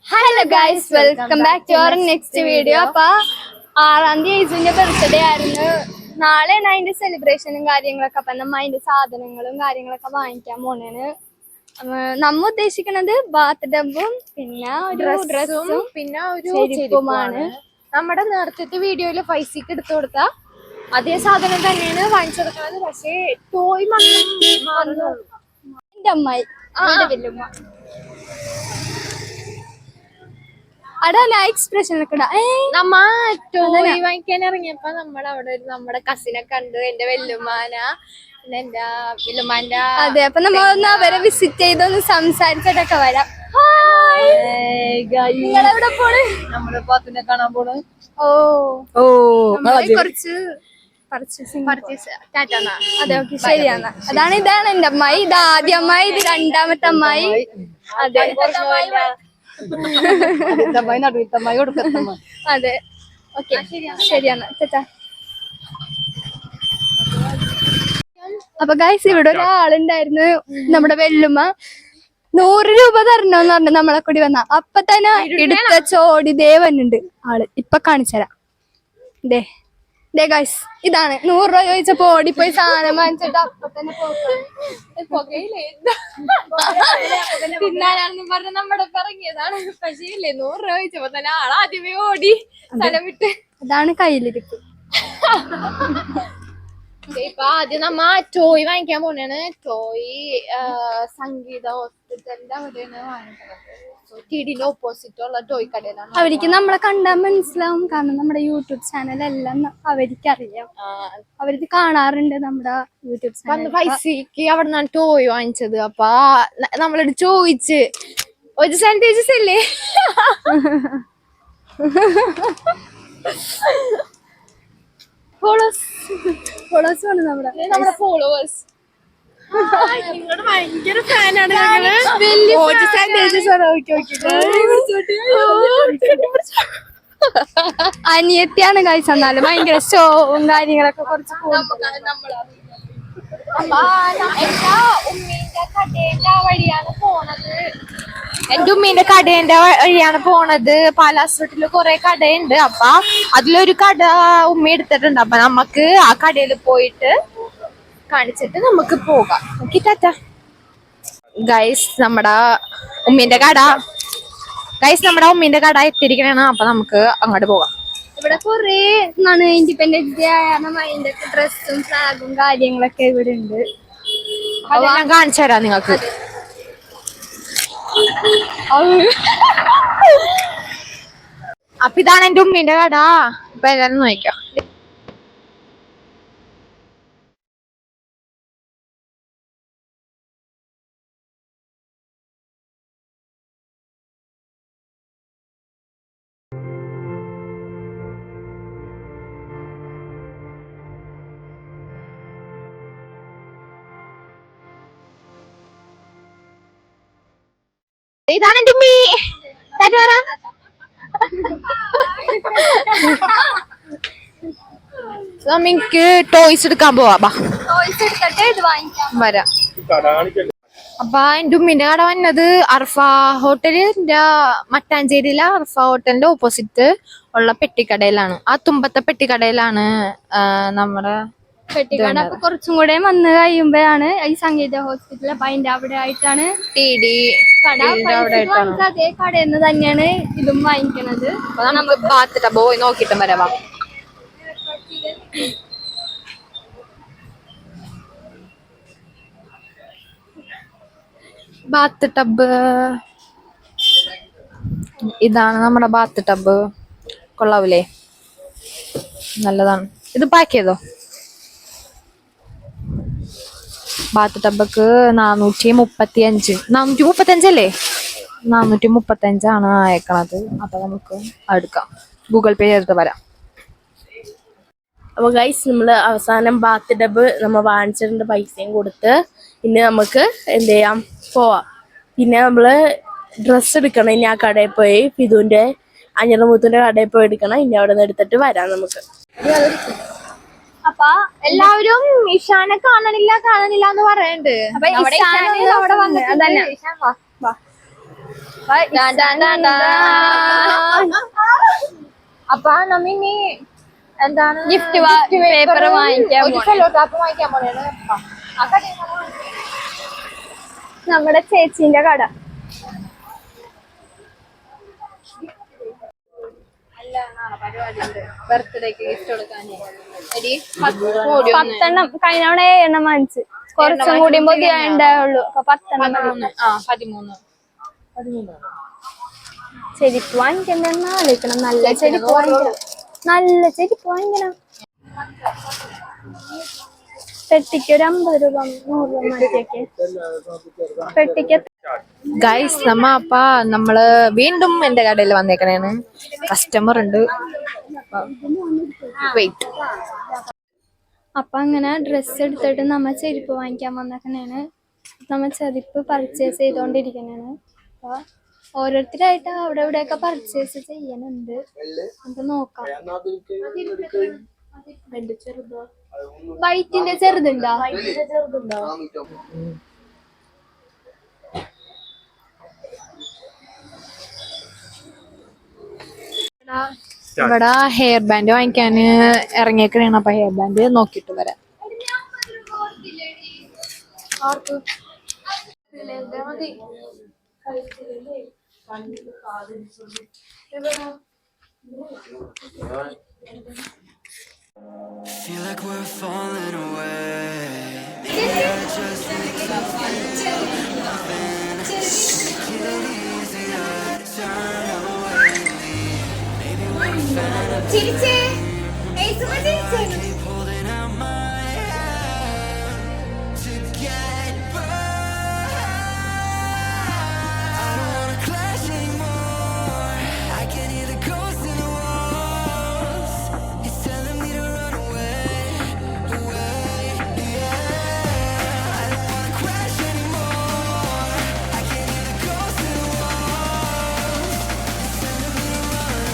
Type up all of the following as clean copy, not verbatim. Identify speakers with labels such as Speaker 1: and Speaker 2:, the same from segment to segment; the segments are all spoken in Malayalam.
Speaker 1: Hello guys, welcome back to our next video. അപ്പൊ 6-ാം തീയതി ഐസുവിന്റെ ബർത്ത്ഡേ ആയിരുന്നു. നാളെയാണ് അതിന്റെ സെലിബ്രേഷനും കാര്യങ്ങളൊക്കെ. അപ്പൊ നമ്മ അതിന്റെ സാധനങ്ങളും കാര്യങ്ങളൊക്കെ വാങ്ങിക്കാൻ പോണേണ്. നമ്മ ഉദ്ദേശിക്കുന്നത് ബാത്ത് ടബും പിന്നെ ഒരു ഡ്രസ്സും
Speaker 2: പിന്നെ ഒരു
Speaker 1: ചെരുപ്പുമാണ്.
Speaker 2: നമ്മുടെ നേരത്തെ വീഡിയോയില് പൈസക്ക് എടുത്തു കൊടുത്ത അതേ സാധനം തന്നെയാണ് വാങ്ങിച്ചു കൊടുക്കുന്നത്. പക്ഷേ ടോയ് മാറുന്നു.
Speaker 1: എന്റെ അമ്മായി വല്യമ്മ അടല്ല എക്സ്പ്രഷൻ ഒക്കെ
Speaker 2: നമ്മ ടോയ് വാങ്ങിക്കാൻ ഇറങ്ങിയപ്പോ നമ്മളവിടെ നമ്മുടെ കസിനെ കണ്ടു, എന്റെ വെല്ലുമാന, പിന്നെ എന്റെ വെല്ലുമാന്റെ.
Speaker 1: അതെ, അപ്പൊ നമ്മ ഒന്ന് അവരെ വിസിറ്റ് ചെയ്തൊന്ന് സംസാരിച്ചിട്ടൊക്കെ വരാം. നിങ്ങളെവിടെ പോണ്?
Speaker 2: നമ്മള് പാത്തുനെ കാണാൻ പോണ്.
Speaker 1: കുറച്ച് അതെ, ഓക്കെ, ശരിയാണ്. ഇതാണ് എന്റെ അമ്മായി. ഇത് ആദ്യ അമ്മായി, ഇത് രണ്ടാമത്തെ അമ്മായി. അതെ അതെ, ഓക്കെ, ശരിയാണ് ചേച്ചാ. അപ്പൊ ഗൈസ്, ഇവിടെ ഒരാളുണ്ടായിരുന്നു, നമ്മുടെ വെല്ലുമ്മ. 100 രൂപ തരണോന്ന് പറഞ്ഞു നമ്മളെ കൂടി വന്ന. അപ്പൊ തന്നെ എടുത്ത ചോടി ദേവനുണ്ട് ആള്. ഇപ്പൊ കാണിച്ചരാം. ദേ ഗൈസ്, ഇതാണ് 100 രൂപ ചോദിച്ചപ്പോ ഓടിപ്പോയി സാധനം വാങ്ങിച്ചിട്ട് അപ്പൊ തന്നെ
Speaker 2: തിന്നാനാണെന്ന് പറഞ്ഞ് നമ്മുടെ ഇറങ്ങിയതാണ്. പക്ഷേ ഇല്ലേ, 100 രൂപ ചോദിച്ചപ്പോ തന്നെ ആളാദ്യമേ ഓടി സ്ഥലം വിട്ട്.
Speaker 1: അതാണ് കയ്യിലിരിക്കും.
Speaker 2: ഇപ്പൊ ആദ്യം നമ്മ ടോയ് വാങ്ങിക്കാൻ പോണേണ്. ടോയ് സംഗീത ഹോസ്പിറ്റലിന്റെ അവിടെയാണ് വാങ്ങിക്കുന്നത്. ടിഡിന്റെ ഓപ്പോസിറ്റ് ഉള്ള ടോയ് കടയിലാണ്.
Speaker 1: അവർക്ക് നമ്മളെ കണ്ടാൽ മനസ്സിലാവും, കാരണം നമ്മുടെ യൂട്യൂബ് ചാനലെല്ലാം അവർക്ക് അറിയാം. അവർക്ക് കാണാറുണ്ട് നമ്മുടെ യൂട്യൂബ് ചാനൽ.
Speaker 2: പൈസക്ക് അവിടെ നിന്നാണ് ടോയ് വാങ്ങിച്ചത്. അപ്പൊ നമ്മളോട് ചോദിച്ച് ഒരു സെന്റേജസ് അല്ലേ
Speaker 1: ഫോളോവേഴ്സ് ആണ് നമ്മുടെ
Speaker 2: ഫോളോവേഴ്സ്. നിങ്ങളുടെ ഭയങ്കര ഫാനാണ്.
Speaker 1: അനിയത്തിയാണ് ഗൈസ്. എന്നാലും ഭയങ്കര ഷോവും കാര്യങ്ങളൊക്കെ കുറച്ച്
Speaker 2: എന്റെ ഉമ്മീന്റെ കടേന്റെ വഴിയാണ് പോണത്. പാലാസ്വട്ടില് കൊറേ കടയുണ്ട്. അപ്പൊ അതിലൊരു കട ഉമ്മ എടുത്തിട്ടുണ്ട്. അപ്പൊ നമുക്ക് ആ കടയിൽ പോയിട്ട് കാണിച്ചിട്ട് നമുക്ക് പോകാം. ഗൈസ്, നമ്മുടെ ഉമ്മീന്റെ കട എത്തിയിരിക്കണേണ്. അപ്പൊ നമുക്ക് അങ്ങോട്ട് പോകാം.
Speaker 1: ഇവിടെ കൊറേ ഇൻഡിപെൻഡൻസ് ഡേ കാരണം അതിന്റെ ഡ്രസ്സും ഫ്ലാഗും കാര്യങ്ങളൊക്കെ ഇവിടെ ഉണ്ട്.
Speaker 2: ഞാൻ കാണിച്ചു തരാം നിങ്ങൾക്ക്. അപ്പൊ ഇതാണ് എന്റെ ഉമ്മീന്റെ കട. ഇപ്പൊ എല്ലാരും നോക്കാം. ഇതാണ് എന്റെ ഉമ്മി. നമുക്ക് ടോയ്സ് എടുക്കാൻ പോവാ. വരാം. അപ്പൊ എന്റെ ഉമ്മിന്റെ കട വന്നത് അർഫ ഹോട്ടലിന്റെ മട്ടാഞ്ചേരിയിലെ അർഫ ഹോട്ടലിന്റെ ഓപ്പോസിറ്റ് ഉള്ള പെട്ടിക്കടയിലാണ്. ആ തുമ്പത്തെ പെട്ടിക്കടയിലാണ് നമ്മുടെ
Speaker 1: പെട്ടിക്കട. അപ്പൊ കുറച്ചും കൂടെ വന്ന് കഴിയുമ്പോഴാണ് ഈ സംഗീത ഹോസ്പിറ്റൽ. അപ്പൊ അതിന്റെ അവിടെ ആയിട്ടാണ്
Speaker 2: ടിഡി
Speaker 1: കട. അതേ കടയിൽ തന്നെയാണ് ഇതും വാങ്ങിക്കണത്.
Speaker 2: അപ്പൊ നമുക്ക് ബാത്ത് ടബ് പോയി നോക്കിയിട്ടും വരാം. ബാത്ത് ടബ് ഇതാണ് നമ്മുടെ ബാത്ത് ടബ്. കൊള്ളാവൂലേ? നല്ലതാണ്. ഇത് പാക്ക് ചെയ്തോ. ബാത്ത് ടബക്ക് 435 അല്ലേ? 435 അയക്കണത്. അപ്പൊ നമുക്ക് എടുക്കാം. ഗൂഗിൾ പേ ചെയ്തിട്ട് വരാം.
Speaker 3: അപ്പോൾ ഗൈസ്, നമ്മൾ അവസാനം ബാത്ത് ടബ് നമ്മൾ വാങ്ങിച്ചിട്ടുണ്ട്. പൈസയും കൊടുത്ത് ഇനി നമുക്ക് എന്ത് ചെയ്യാം, പോവാം. പിന്നെ നമ്മൾ ഡ്രസ്സ് എടുക്കണം. ഇനി ആ കടയിൽ പോയി ഫിദുവിൻ്റെ അഞ്ഞൂറിന്റെ കടയിൽ പോയി എടുക്കണം. ഇനി അവിടെ നിന്ന് എടുത്തിട്ട് വരാം നമുക്ക്.
Speaker 1: അപ്പൊ
Speaker 2: എല്ലാവരും ഇഷാനെ കാണണില്ല എന്ന് പറയുന്നുണ്ട്. അപ്പൊ നമ്മ ഇനി എന്താണ്
Speaker 1: ഗിഫ്റ്റ് പേപ്പർ വാങ്ങിക്കാൻ
Speaker 2: ഒരു സെല്ലോ ടാപ്പ് വാങ്ങിക്കാൻ പോലെയാണ്. ആ കടയിൽ
Speaker 1: നമ്മുടെ ചേച്ചീന്റെ കട.
Speaker 2: ബർത്ത്ഡേക്ക് ഗിഫ്റ്റ് കൊടുക്കാനേ
Speaker 1: 10 കഴിഞ്ഞ തവണ 7 വാങ്ങിച്ച്, കുറച്ചും കൂടി ഉണ്ടായുള്ളൂ. അപ്പൊ 10
Speaker 2: 13
Speaker 1: ചെരുപ്പ് വാങ്ങിക്കണ്ടെന്ന് ആലോചിക്കണം. നല്ല ചെരുപ്പ് വാങ്ങിക്കണം, നല്ല ചെരുപ്പ് വാങ്ങിക്കണം. പെട്ടിക്ക് ഒരു 50 രൂപ 100 രൂപ മാറ്റിയൊക്കെ പെട്ടിക്ക്.
Speaker 2: ഗൈസ് നമ്മള് വീണ്ടും എന്റെ കടയിൽ വന്നേക്കണേണ്. കസ്റ്റമർ ഉണ്ട്, വെയിറ്റ്.
Speaker 1: അപ്പൊ അങ്ങനെ ഡ്രസ്സ് എടുത്തിട്ട് നമ്മ ചെരുപ്പ് വാങ്ങിക്കാൻ വന്നേക്കണേണ്. നമ്മ ചെരുപ്പ് പർച്ചേസ് ചെയ്തോണ്ടിരിക്കണേണ്. അപ്പൊ ഓരോരുത്തരായിട്ട് അവിടെ ഇവിടെയൊക്കെ പർച്ചേസ് ചെയ്യാനുണ്ട്. നമുക്ക് നോക്കാം. വൈറ്റിന്റെ ചെറുതുണ്ടോ?
Speaker 2: ഇവിടെ ഹെയർ ബാൻഡ് വാങ്ങിക്കാൻ ഇറങ്ങിയേക്കണേണ്. അപ്പൊ ഹെയർ ബാൻഡ് നോക്കിട്ട് വരാം.
Speaker 4: Feel like we're falling away. Maybe I just think something, nothing. Make it easier to turn away. Maybe we're a fantasy. Keep holding out my hand to get by. I don't wanna clash anymore. I can hear the ghosts in the walls. It's telling me to run away, away, yeah. I don't wanna crash anymore. I can hear the ghosts in the walls. It's telling me to run away.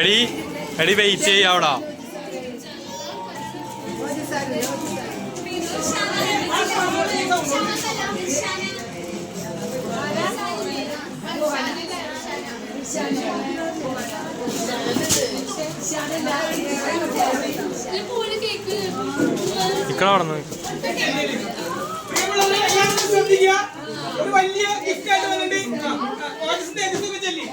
Speaker 5: എടി എടി വെയിറ്റ് ചെയ്യാവടാ. നിക്കണ അവിടെ നിന്ന്
Speaker 6: ശ്രദ്ധിക്കുക, ഒരു വലിയ ഗിഫ്റ്റ് ആയിട്ട് വന്നിട്ടുണ്ട്. ഓഗസ്റ്റിന്റെ എതിർത്ത് ചെല്ലി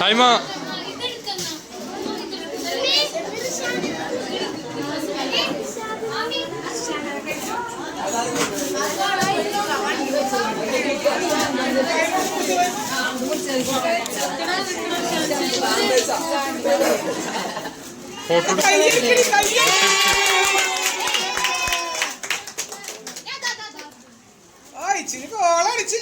Speaker 5: ടൈമ ഫോട്ടോ
Speaker 6: ഇച്ചിരി കോളടിച്ച്